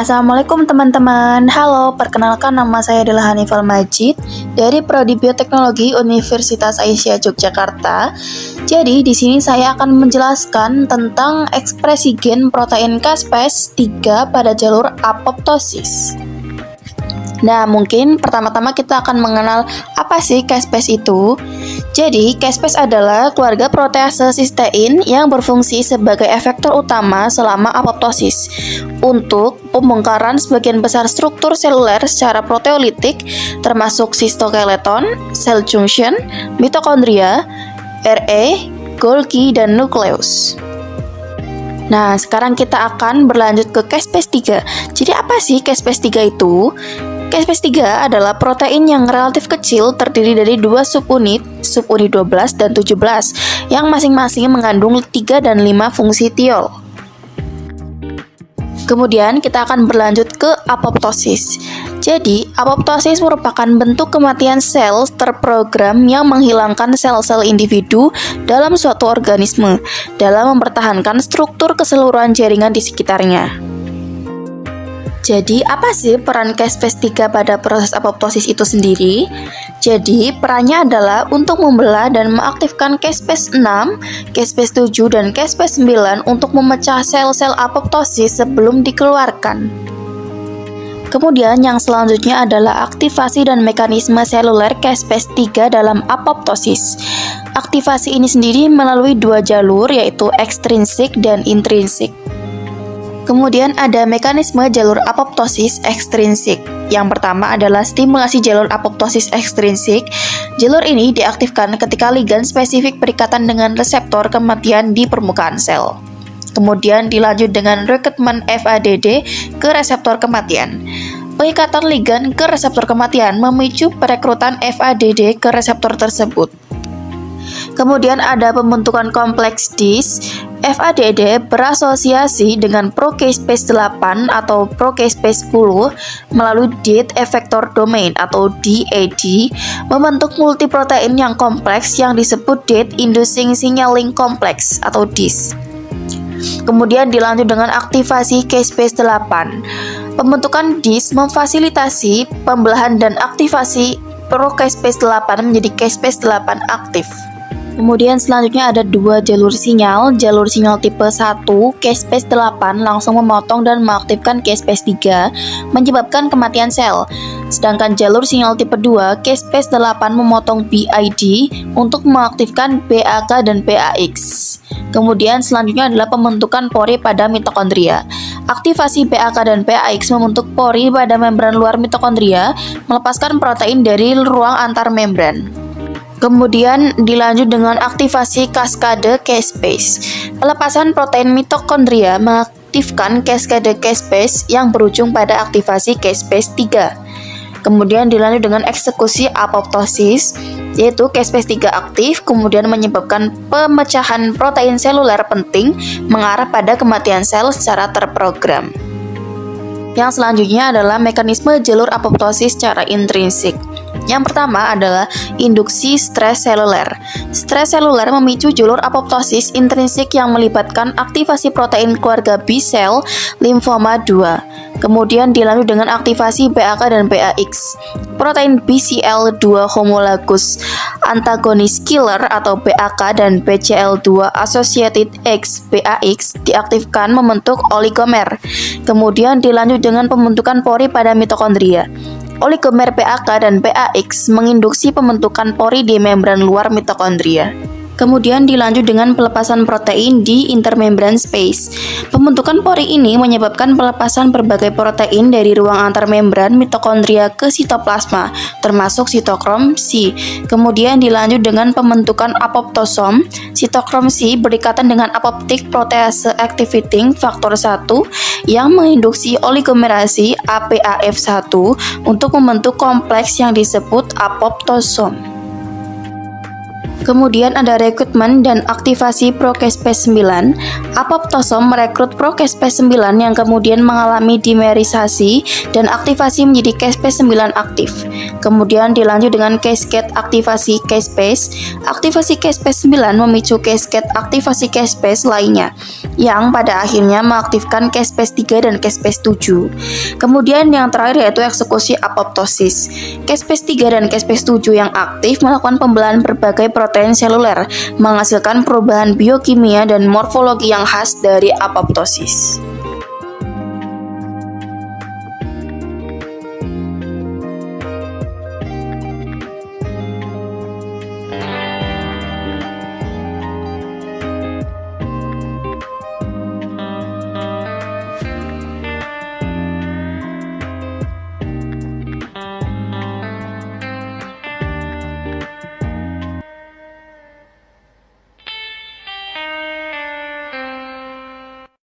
Assalamualaikum teman-teman. Halo, perkenalkan nama saya adalah Hanifal Majid dari Prodi Bioteknologi Universitas Aisyah Yogyakarta. Jadi di sini saya akan menjelaskan tentang ekspresi gen protein caspase-3 pada jalur apoptosis. Nah, mungkin pertama-tama kita akan mengenal apa sih caspase itu. Jadi, caspase adalah keluarga protease sistein yang berfungsi sebagai efektor utama selama apoptosis untuk pembongkaran sebagian besar struktur seluler secara proteolitik termasuk sistoskeleton, cell junction, mitokondria, RE, Golgi, dan nukleus. Nah, sekarang kita akan berlanjut ke caspase-3. Jadi apa sih caspase-3 itu? Caspase-3 adalah protein yang relatif kecil terdiri dari dua subunit 12 dan 17, yang masing-masing mengandung 3 dan 5 fungsi thiol. Kemudian kita akan berlanjut ke apoptosis. Jadi, apoptosis merupakan bentuk kematian sel terprogram yang menghilangkan sel-sel individu dalam suatu organisme dalam mempertahankan struktur keseluruhan jaringan di sekitarnya. Jadi, apa sih peran caspase-3 pada proses apoptosis itu sendiri? Jadi, perannya adalah untuk membelah dan mengaktifkan caspase-6, caspase-7, dan caspase-9 untuk memecah sel-sel apoptosis sebelum dikeluarkan. Kemudian yang selanjutnya adalah aktivasi dan mekanisme seluler caspase-3 dalam apoptosis. Aktivasi ini sendiri melalui dua jalur, yaitu ekstrinsik dan intrinsik. Kemudian ada mekanisme jalur apoptosis ekstrinsik. Yang pertama adalah stimulasi jalur apoptosis ekstrinsik. Jalur ini diaktifkan ketika ligan spesifik berikatan dengan reseptor kematian di permukaan sel. Kemudian dilanjut dengan rekrutmen FADD ke reseptor kematian. Pengikatan ligan ke reseptor kematian memicu perekrutan FADD ke reseptor tersebut. Kemudian ada pembentukan kompleks DIS. FADD berasosiasi dengan procaspase-8 atau procaspase-10 melalui DID effector domain atau DAD membentuk multiprotein yang kompleks yang disebut DID inducing signaling complex atau DIS. Kemudian dilanjut dengan aktivasi caspase-8. Pembentukan DIS memfasilitasi pembelahan dan aktivasi procaspase-8 menjadi caspase-8 aktif. Kemudian selanjutnya ada dua jalur sinyal tipe 1, caspase-8 langsung memotong dan mengaktifkan caspase-3, menyebabkan kematian sel. Sedangkan jalur sinyal tipe 2, caspase-8 memotong BID untuk mengaktifkan BAK dan BAX. Kemudian selanjutnya adalah pembentukan pori pada mitokondria. Aktivasi BAK dan BAX membentuk pori pada membran luar mitokondria, melepaskan protein dari ruang antar membran. Kemudian dilanjut dengan aktivasi kaskade caspase. Pelepasan protein mitokondria mengaktifkan kaskade caspase yang berujung pada aktivasi caspase-3. Kemudian dilanjut dengan eksekusi apoptosis, yaitu caspase-3 aktif, kemudian menyebabkan pemecahan protein seluler penting mengarah pada kematian sel secara terprogram. Yang selanjutnya adalah mekanisme jalur apoptosis secara intrinsik. Yang pertama adalah induksi stres seluler. Stres seluler memicu jalur apoptosis intrinsik yang melibatkan aktivasi protein keluarga B sel limfoma 2. Kemudian dilanjut dengan aktivasi BAK dan BAX. Protein BCL2 homologous antagonis killer atau BAK dan BCL2 associated X BAX diaktifkan membentuk oligomer. Kemudian dilanjut dengan pembentukan pori pada mitokondria. Oligomer BAK dan BAX menginduksi pembentukan pori di membran luar mitokondria. Kemudian dilanjut dengan pelepasan protein di intermembran space. Pembentukan pori ini menyebabkan pelepasan berbagai protein dari ruang antar membran mitokondria ke sitoplasma, termasuk sitokrom C. Kemudian dilanjut dengan pembentukan apoptosom. Sitokrom C berikatan dengan apoptik protease activating faktor 1 yang menginduksi oligomerasi APAF1 untuk membentuk kompleks yang disebut apoptosom. Kemudian ada rekrutmen dan aktivasi procaspase-9. Apoptosom merekrut procaspase-9 yang kemudian mengalami dimerisasi dan aktivasi menjadi caspase-9 aktif. Kemudian dilanjut dengan cascade aktivasi caspase. Aktivasi caspase-9 memicu cascade aktivasi caspase lainnya. yang pada akhirnya mengaktifkan caspase 3 dan caspase 7. Kemudian yang terakhir yaitu eksekusi apoptosis. Caspase 3 dan caspase 7 yang aktif melakukan pembelahan berbagai protein seluler, menghasilkan perubahan biokimia dan morfologi yang khas dari apoptosis.